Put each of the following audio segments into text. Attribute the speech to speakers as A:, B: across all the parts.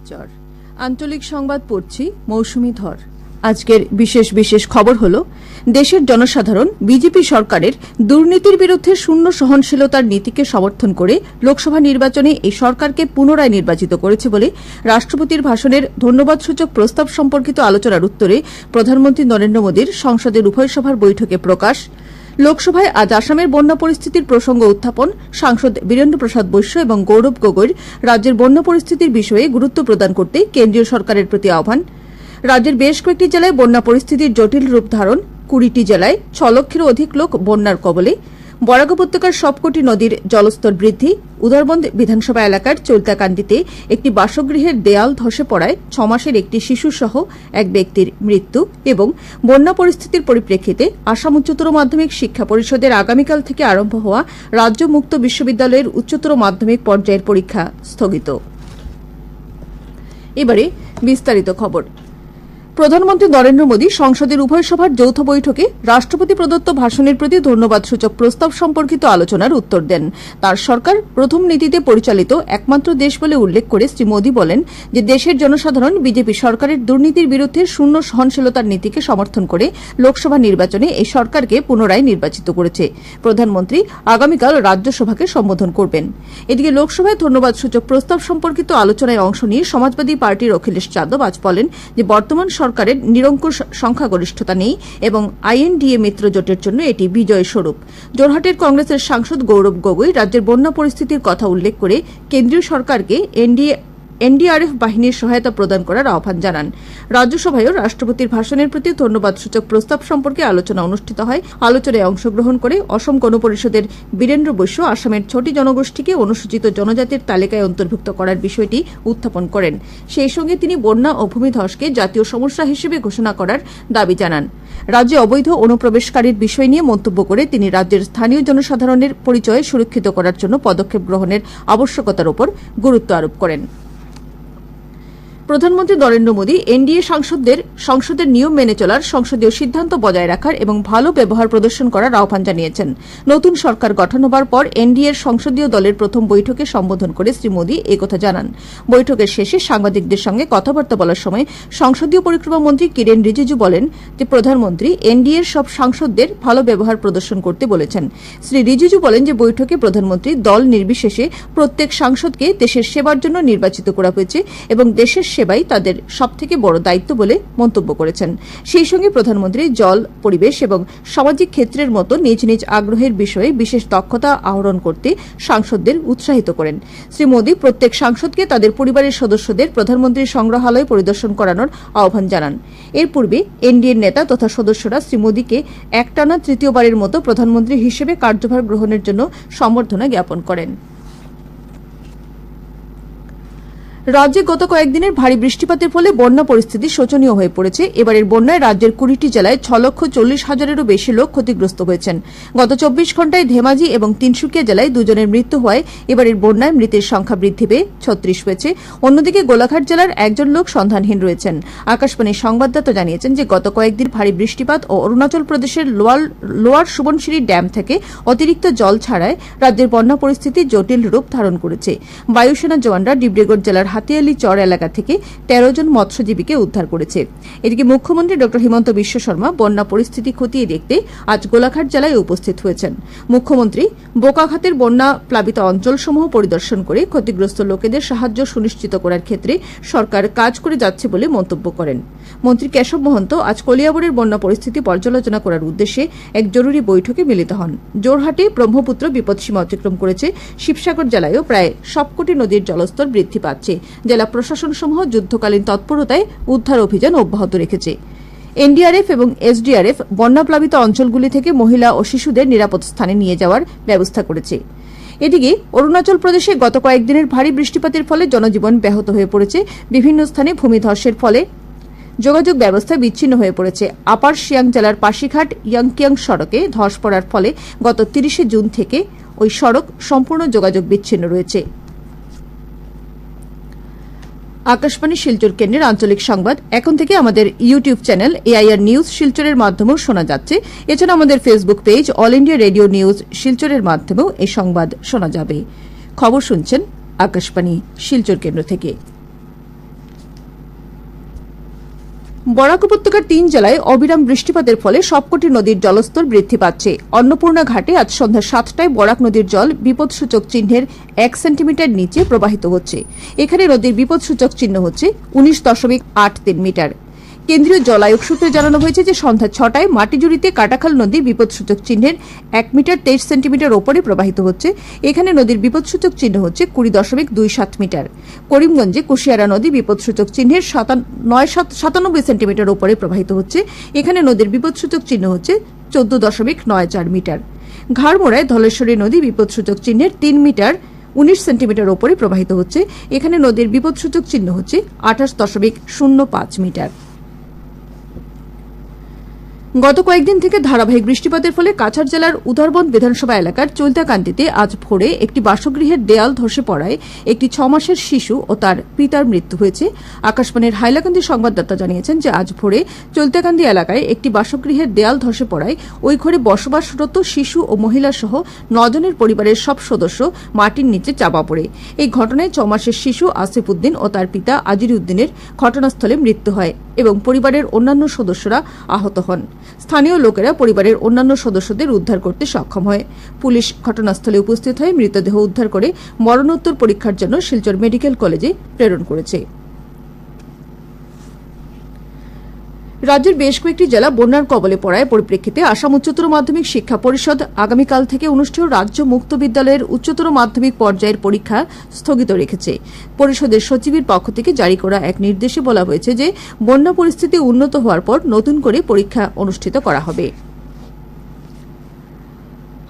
A: শিলচর আঞ্চলিক সংবাদ পড়ছি মৌসুমী ধর। আজকের বিশেষ খবর হল দেশের জনসাধারণ বিজেপি সরকারের দুর্নীতির বিরুদ্ধে শূন্য সহনশীলতার নীতিকে সমর্থন করে লোকসভা নির্বাচনে এই সরকারকে পুনরায় নির্বাচিত করেছে বলে রাষ্ট্রপতির ভাষণের ধন্যবাদসূচক প্রস্তাব সম্পর্কিত আলোচনার উত্তরে প্রধানমন্ত্রী নরেন্দ্র মোদীর সংসদের উভয় সভার বৈঠকে প্রকাশ। লোকসভায় আজ আসামের বন্যা পরিস্থিতির প্রসঙ্গ উত্থাপন, সাংসদ বীরেন্দ্র প্রসাদ বৈশ্য এবং গৌরব গগৈর রাজ্যের বন্যা পরিস্থিতির বিষয়ে গুরুত্ব প্রদান করতে কেন্দ্রীয় সরকারের প্রতি আহ্বান। রাজ্যের বেশ কয়েকটি জেলায় বন্যা পরিস্থিতির জটিল রূপ ধারণ, 20টি জেলায় 6 লক্ষেরও অধিক লোক বন্যার কবলে। বরাক উপত্যকার সবকটি নদীর জলস্তর বৃদ্ধি। উদারবন্দ বিধানসভা এলাকার চৈলতাকান্দিতে একটি বাসগৃহের দেয়াল ধসে পড়ায় 6 মাসের একটি শিশুসহ এক ব্যক্তির মৃত্যু এবং বন্যা পরিস্থিতির পরিপ্রেক্ষিতে আসাম উচ্চতর মাধ্যমিক শিক্ষা পরিষদের আগামীকাল থেকে আরম্ভ হওয়া রাজ্য মুক্ত বিশ্ববিদ্যালয়ের উচ্চতর মাধ্যমিক পর্যায়ের পরীক্ষা স্থগিত। এবারে বিস্তারিত খবর। প্রধানমন্ত্রী নরেন্দ্র মোদী সংসদের উভয় সভার যৌথ বৈঠকে রাষ্ট্রপতি প্রদত্ত ভাষণের প্রতি ধন্যবাদসূচক প্রস্তাব সম্পর্কিত আলোচনার উত্তর দেন। তার সরকার প্রথম নীতিতে পরিচালিত একমাত্র দেশ বলে উল্লেখ করে শ্রী মোদী বলেন যে দেশের জনসাধারণ বিজেপি সরকারের দুর্নীতির বিরুদ্ধে শূন্য সহনশীলতার নীতিকে সমর্থন করে লোকসভা নির্বাচনে এই সরকারকে পুনরায় নির্বাচিত করেছে। প্রধানমন্ত্রী আগামীকাল রাজ্যসভাকে সম্বোধন করবেন। এদিকে লোকসভায় ধন্যবাদসূচক প্রস্তাব সম্পর্কিত আলোচনায় অংশ নিয়ে সমাজবাদী পার্টির অখিলেশ যাদব আজ বলেন যে বর্তমান সরকারের নিরঙ্কুশ সংখ্যাগরিষ্ঠতা নেই এবং আইএনডিএ মিত্র জোটের জন্য এটি বিজয় স্বরূপ। জোরহাটের কংগ্রেসের সাংসদ গৌরব গগৈ রাজ্যের বন্যা পরিস্থিতির কথা উল্লেখ করে কেন্দ্রীয় সরকারকে এনডিআরএফ বাহিনীর সহায়তা প্রদান করার আহ্বান জানান। রাজ্যসভায়ও রাষ্ট্রপতির ভাষণের প্রতি ধন্যবাদসূচক প্রস্তাব সম্পর্কে আলোচনা অনুষ্ঠিত হয়। আলোচনায় অংশগ্রহণ করে অসম গণ পরিষদের বীরেন্দ্র বৈশ্য আসামের 6টি জনগোষ্ঠীকে অনুসূচিত জনজাতির তালিকায় অন্তর্ভুক্ত করার বিষয়টি উত্থাপন করেন। সেই সঙ্গে তিনি বন্যা ও ভূমিধসকে জাতীয় সমস্যা হিসেবে ঘোষণা করার দাবি জানান। রাজ্যে অবৈধ অনুপ্রবেশকারীর বিষয় নিয়ে মন্তব্য করে তিনি রাজ্যের স্থানীয় জনসাধারণের পরিচয় সুরক্ষিত করার জন্য পদক্ষেপ গ্রহণের আবশ্যকতার উপর গুরুত্ব আরোপ করেন। প্রধানমন্ত্রী নরেন্দ্র মোদী এনডিএ সংসদের নিয়ম মেনে চলার, সংসদীয় সিদ্ধান্ত বজায় রাখার এবং ভালো ব্যবহার প্রদর্শন করার আহ্বান জানিয়েছেন। নতুন সরকার গঠন হবার পর এনডিএর সংসদীয় দলের প্রথম বৈঠকে সম্বোধন করে শ্রী মোদী একথা জানান। বৈঠকের শেষে সাংবাদিকদের সঙ্গে কথাবার্তা বলার সময় সংসদীয় পরিক্রমা মন্ত্রী কিরেন রিজিজু বলেন যে প্রধানমন্ত্রী এনডিএর সব সাংসদদের ভালো ব্যবহার প্রদর্শন করতে বলেছেন। শ্রী রিজিজু বলেন যে বৈঠকে প্রধানমন্ত্রী দল নির্বিশেষে প্রত্যেক সাংসদকে দেশের সেবার জন্য নির্বাচিত করা হয়েছে এবং দেশের সেবাই তাদের সবথেকে বড় দায়িত্ব বলে মন্তব্য করেছেন। সেই সঙ্গে প্রধানমন্ত্রী জল, পরিবেশ এবং সামাজিক ক্ষেত্রের মতো নিজ নিজ আগ্রহের বিষয়ে বিশেষ দক্ষতা আহরণ করতে সাংসদদের উৎসাহিত করেন। শ্রী মোদী প্রত্যেক সাংসদকে তাদের পরিবারের সদস্যদের প্রধানমন্ত্রীর সংগ্রহালয় পরিদর্শন করানোর আহ্বান জানান। এর পূর্বে এনডিএর নেতা তথা সদস্যরা শ্রী মোদীকে একটানা তৃতীয়বারের মতো প্রধানমন্ত্রী হিসেবে কার্যভার গ্রহণের জন্য সম্বর্ধনা জ্ঞাপন করেন। রাজ্যে গত কয়েকদিনের ভারী বৃষ্টিপাতের ফলে বন্যা পরিস্থিতি শোচনীয় হয়ে পড়েছে। এবারের বন্যায় রাজ্যের 20টি জেলায় 6,40,000-এরও বেশি লোক ক্ষতিগ্রস্ত হয়েছেন। গত 24 ঘণ্টায় ধেমাজি এবং তিনসুকিয়া জেলায় 2 জনের মৃত্যু হওয়ায় এবারের বন্যায় মৃতের সংখ্যা বৃদ্ধি পেয়ে 36 হয়েছে। অন্যদিকে গোলাঘাট জেলার 1 জন লোক সন্ধানহীন রয়েছেন। আকাশবাণীর সংবাদদাতা জানিয়েছেন যে গত কয়েকদিন ভারী বৃষ্টিপাত ও অরুণাচল প্রদেশের লোয়ার সুবনশিরি ড্যাম থেকে অতিরিক্ত জল ছাড়ায় রাজ্যের বন্যা পরিস্থিতি জটিল রূপ ধারণ করেছে। বায়ুসেনা জওয়ানরা ডিব্রুগড় জেলার হাতিয়ালি চর এলাকা থেকে 13 জন মৎস্যজীবীকে উদ্ধার করেছে। এদিকে মুখ্যমন্ত্রী ড হিমন্ত বিশ্ব শর্মা বন্যা পরিস্থিতি খতিয়ে দেখতে আজ গোলাঘাট জেলায় উপস্থিত হয়েছেন। মুখ্যমন্ত্রী বোকাখাতের বন্যা প্লাবিত অঞ্চলসমূহ পরিদর্শন করে ক্ষতিগ্রস্ত লোকেদের সাহায্য সুনিশ্চিত করার ক্ষেত্রে সরকার কাজ করে যাচ্ছে বলে মন্তব্য করেন। মন্ত্রী কেশব মহন্ত আজ কলিয়াবরের বন্যা পরিস্থিতি পর্যালোচনা করার উদ্দেশ্যে এক জরুরি বৈঠকে মিলিত হন। জোরহাটে ব্রহ্মপুত্র বিপদসীমা অতিক্রম করেছে। শিবসাগর জেলায়ও প্রায় সবকটি নদীর জলস্তর বৃদ্ধি পাচ্ছে। জেলা প্রশাসনসমূহ যুদ্ধকালীন তৎপরতায় উদ্ধার অভিযান অব্যাহত রেখেছে। এনডিআরএফ এবং এসডিআরএফ বন্যাপ্লাবিত অঞ্চলগুলি থেকে মহিলা ও শিশুদের নিরাপদ স্থানে নিয়ে যাওয়ার ব্যবস্থা করেছে। এদিকে অরুণাচল প্রদেশে গত কয়েকদিনের ভারী বৃষ্টিপাতের ফলে জনজীবন ব্যাহত হয়ে পড়েছে। বিভিন্ন স্থানে ভূমিধসের ফলে যোগাযোগ ব্যবস্থা বিচ্ছিন্ন হয়ে পড়েছে। আপার সিয়াং জেলার পাশিঘাট ইয়াংকিয়াং সড়কে ধস পড়ার ফলে গত 30 জুন থেকে ওই সড়ক সম্পূর্ণ যোগাযোগ বিচ্ছিন্ন রয়েছে। আকাশবাণী শিলচর কেন্দ্রের আঞ্চলিক সংবাদ এখন থেকে আমাদের ইউটিউব চ্যানেল এআইআর নিউজ শিলচরের মাধ্যমেও শোনা যাচ্ছে। এছাড়া আমাদের Facebook page all India radio news শিলচরের মাধ্যমেও এই সংবাদ শোনা যাবে। খবর শুনছেন আকাশবাণী শিলচর কেন্দ্র থেকে। বরাক উপত্যকার 3 জেলায় অবিরাম বৃষ্টিপাতের ফলে সবকটি নদীর জলস্তর বৃদ্ধি পাচ্ছে। অন্নপূর্ণা ঘাটে আজ সন্ধ্যা 7টায় বরাক নদীর জল বিপদসূচক চিহ্নের 1 সেন্টিমিটার নিচে প্রবাহিত হচ্ছে। এখানে নদীর বিপদসূচক চিহ্ন হচ্ছে 19.83 মিটার। কেন্দ্রীয় জল আয়োগ সূত্রে জানানো হয়েছে যে সন্ধ্যা 6টায় মাটিজুড়িতে কাটাখাল নদী বিপদসূচক চিহ্নের 1 মিটার 23 সেন্টিমিটার ওপরে প্রবাহিত হচ্ছে। এখানে নদীর বিপদসূচক চিহ্ন হচ্ছে 20.27 মিটার। করিমগঞ্জে কুশিয়ারা নদী বিপদসূচক চিহ্নের 97 সেন্টিমিটার ওপরে প্রবাহিত হচ্ছে। এখানে নদীর বিপদসূচক চিহ্ন হচ্ছে 14.94 মিটার। ঘাড়মোড়ায় ধলেশ্বরী নদী বিপদসূচক চিহ্নের 3 মিটার 19 সেন্টিমিটার ওপরে প্রবাহিত হচ্ছে। এখানে নদীর বিপদসূচক চিহ্ন হচ্ছে 28.05 মিটার। গত কয়েকদিন থেকে ধারাবাহিক বৃষ্টিপাতের ফলে কাছাড় জেলার উধারবন্দ বিধানসভা এলাকার চৈতাকান্দিতে আজ ভোরে একটি বাসগৃহের দেয়াল ধসে পড়ায় একটি 6 মাসের শিশু ও তার পিতার মৃত্যু হয়েছে। আকাশবাণীর হাইলাকান্দি সংবাদদাতা জানিয়েছেন যে আজ ভোরে চৈতাকান্দি এলাকায় একটি বাসগৃহের দেয়াল ধসে পড়ায় ওই ঘরে বসবাসরত শিশু ও মহিলা সহ 9 জনের পরিবারের সব সদস্য মাটির নিচে চাপা পড়ে। এই ঘটনায় 6 মাসের শিশু আসিফ উদ্দিন ও তার পিতা আজির উদ্দিনের ঘটনাস্থলে মৃত্যু হয় এবং পরিবারের অন্যান্য সদস্যরা আহত হন। স্থানীয় লোকেরা পরিবারের অন্যান্য সদস্যদের উদ্ধার করতে সক্ষম হয়। পুলিশ ঘটনাস্থলে উপস্থিত হয়ে মৃতদেহ উদ্ধার করে মরণোত্তর পরীক্ষার জন্য শিলচর মেডিকেল কলেজে প্রেরণ করেছে। রাজ্যের বেশ কয়েকটি জেলা বন্যার কবলে পড়ায় পরিপ্রেক্ষিতে আসাম উচ্চতর মাধ্যমিক শিক্ষা পরিষদ আগামীকাল থেকে অনুষ্ঠেয় রাজ্য মুক্ত বিদ্যালয়ের উচ্চতর মাধ্যমিক পর্যায়ের পরীক্ষা স্থগিত রেখেছে। পরিষদের সচিবের পক্ষ থেকে জারি করা এক নির্দেশে বলা হয়েছে যে বন্যা পরিস্থিতি উন্নত হওয়ার পর নতুন করে পরীক্ষা অনুষ্ঠিত করা হবে।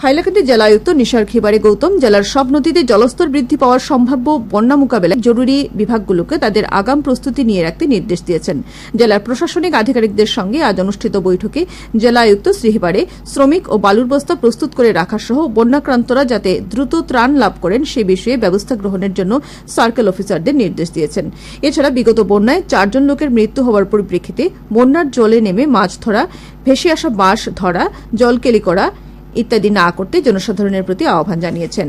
A: হাইলাকান্দি জেলা আয়ুক্ত নিশার খিবারে গৌতম জেলার সব নদীতে জলস্তর বৃদ্ধি পাওয়ার সম্ভাব্য বন্যা মোকাবেলায় জরুরি বিভাগগুলোকে তাদের আগাম প্রস্তুতি নিয়ে রাখতে নির্দেশ দিয়েছেন। জেলার প্রশাসনিক আধিকারিকদের সঙ্গে আজ অনুষ্ঠিত বৈঠকে জেলা আয়ুক্ত শ্রী হিবারে শ্রমিক ও বালুর বস্তা প্রস্তুত করে রাখা সহ বন্যাক্রান্তরা যাতে দ্রুত ত্রাণ লাভ করেন সে বিষয়ে ব্যবস্থা গ্রহণের জন্য সার্কেল অফিসারদের নির্দেশ দিয়েছেন। এছাড়া বিগত বন্যায় 4 জন লোকের মৃত্যু হওয়ার পরিপ্রেক্ষিতে বন্যার জলে নেমে মাছ ধরা, ভেসে আসা বাঁশ ধরা, জলকেলি করা ইত্যাদি না করতে জনসাধারণের প্রতি আহ্বান জানিয়েছেন।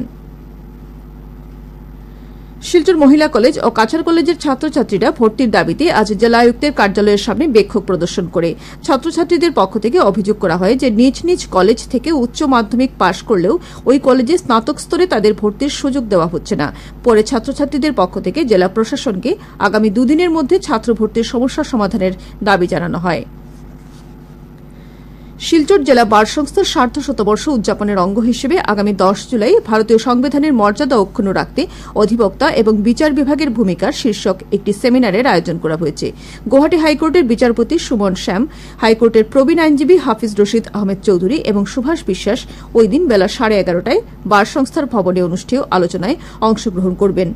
A: শিলচর মহিলা কলেজ ও কাছাড় কলেজের ছাত্রছাত্রীরা ভর্তির দাবিতে আজ জেলা আয়ুক্তের কার্যালয়ের সামনে বিক্ষোভ প্রদর্শন করে ছাত্রছাত্রীদের পক্ষ থেকে অভিযোগ করা হয় যে নিজ নিজ কলেজ থেকে উচ্চ মাধ্যমিক পাশ করলেও ওই কলেজে স্নাতক স্তরে তাদের ভর্তির সুযোগ দেওয়া হচ্ছে না। পরে ছাত্রছাত্রীদের পক্ষ থেকে জেলা প্রশাসনকে আগামী 2 দিনের মধ্যে ছাত্র ভর্তির সমস্যা সমাধানের দাবি জানানো হয়। শিলচর জেলা বার সংস্থার 60 শতবর্ষ উদযাপনের অঙ্গ হিসেবে আগামী 10 জুলাই ভারতীয় সংবিধানের মর্যাদা অক্ষুণ্ণ রাখতে অধিবক্তা এবং বিচার বিভাগের ভূমিকা শীর্ষক একটি সেমিনারের আয়োজন করা হয়েছে। গুয়াহাটি হাইকোর্টের বিচারপতি সুমন শ্যাম, হাইকোর্টের প্রবীণ আইনজীবী হাফিজ রশিদ আহমেদ চৌধুরী এবং সুভাষ বিশ্বাস ওই দিন বেলা 11:30টায় বার সংস্থার ভবনে অনুষ্ঠেয় আলোচনায় অংশগ্রহণ করবেন।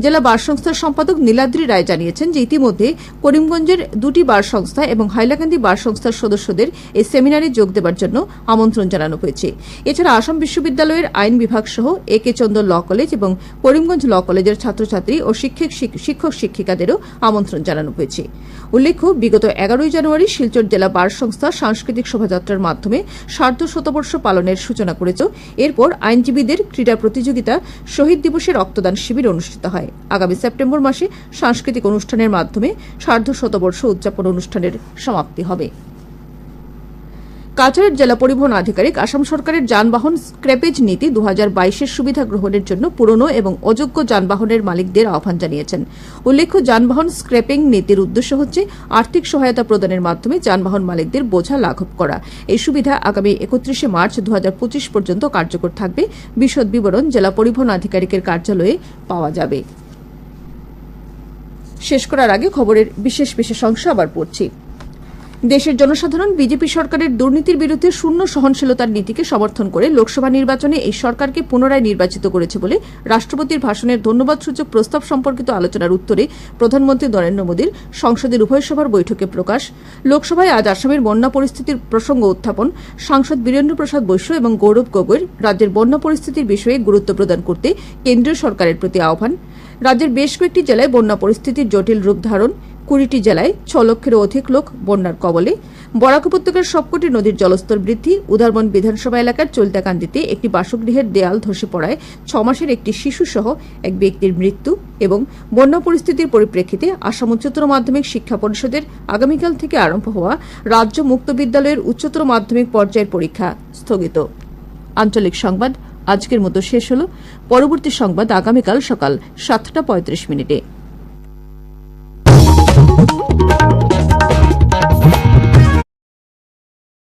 A: জেলা বার সংস্থার সম্পাদক নীলাদ্রি রায় জানিয়েছেন যে ইতিমধ্যে করিমগঞ্জের 2টি বার সংস্থা এবং হাইলাকান্দি বার সংস্থার সদস্যদের এই সেমিনারে যোগ দেবার জন্য আমন্ত্রণ জানানো হয়েছে। এছাড়া আসাম বিশ্ববিদ্যালয়ের আইন বিভাগ সহ একে চন্দ্র ল কলেজ এবং করিমগঞ্জ ল কলেজের ছাত্রছাত্রী ও শিক্ষক শিক্ষিকাদেরও আমন্ত্রণ জানানো হয়েছে। উল্লেখ্য বিগত 11 জানুয়ারি শিলচর জেলা বার সংস্থা সাংস্কৃতিক শোভাযাত্রার মাধ্যমে 60 শতবর্ষ পালনের সূচনা করেছে। এরপর আইনজীবীদের ক্রীড়া প্রতিযোগিতা, শহীদ দিবসে রক্তদান শিবির অনুষ্ঠিত হয়। আগামী সেপ্টেম্বর মাসে সাংস্কৃতিক অনুষ্ঠানের মাধ্যমে 60 শতবর্ষ উদযাপন অনুষ্ঠানের সমাপ্তি হবে। কাছাড়ের জেলা পরিবহন আধিকারিক আসাম সরকারের যানবাহন স্ক্র্যাপেজ নীতি 2022-এর সুবিধা গ্রহণের জন্য পুরনো এবং অযোগ্য যানবাহনের মালিকদের আহ্বান জানিয়েছেন। উল্লেখ্য যানবাহন স্ক্র্যাপিং নীতির উদ্দেশ্য হচ্ছে আর্থিক সহায়তা প্রদানের মাধ্যমে যানবাহন মালিকদের বোঝা লাঘব করা। এই সুবিধা আগামী 31 মার্চ 2025 পর্যন্ত কার্যকর থাকবে। বিশদ বিবরণ জেলা পরিবহন আধিকারিকের কার্যালয়ে পাওয়া যাবে। শেষ করার আগে খবরের বিশেষ অংশ আবার পড়ছি। দেশের জনসাধারণ বিজেপি সরকারের দুর্নীতির বিরুদ্ধে শূন্য সহনশীলতার নীতিকে সমর্থন করে লোকসভা নির্বাচনে এই সরকারকে পুনরায় নির্বাচিত করেছে বলে রাষ্ট্রপতির ভাষণের ধন্যবাদসূচক প্রস্তাব সম্পর্কিত আলোচনার উত্তরে প্রধানমন্ত্রী নরেন্দ্র মোদীর সংসদের উভয় সভার বৈঠকে প্রকাশ। লোকসভায় আজ আসামের বন্যা পরিস্থিতির প্রসঙ্গ উত্থাপন। সাংসদ বীরেন্দ্র প্রসাদ বৈশ্য এবং গৌরব গগৈর রাজ্যের বন্যা পরিস্থিতির বিষয়ে গুরুত্ব প্রদান করতে কেন্দ্রীয় সরকারের প্রতি আহ্বান। রাজ্যের বেশ কয়েকটি জেলায় বন্যা পরিস্থিতির জটিল রূপ ধারণ। 20টি জেলায় 6 লক্ষেরও অধিক লোক বন্যার কবলে। বরাক উপত্যকার সবকটি নদীর জলস্তর বৃদ্ধি। উদারবন বিধানসভা এলাকার চলতাকান্দিতে একটি বাসগৃহের দেয়াল ধসে পড়ায় 6 মাসের একটি শিশুসহ এক ব্যক্তির মৃত্যু। এবং বন্যা পরিস্থিতির পরিপ্রেক্ষিতে আসাম উচ্চতর মাধ্যমিক শিক্ষা পরিষদের আগামীকাল থেকে আরম্ভ হওয়া রাজ্য মুক্ত বিদ্যালয়ের উচ্চতর মাধ্যমিক পর্যায়ের পরীক্ষা স্থগিত। আঞ্চলিক সংবাদ আজকের মতো শেষ হল। পরবর্তী সংবাদ আগামীকাল সকাল 7:35 মিনিটে।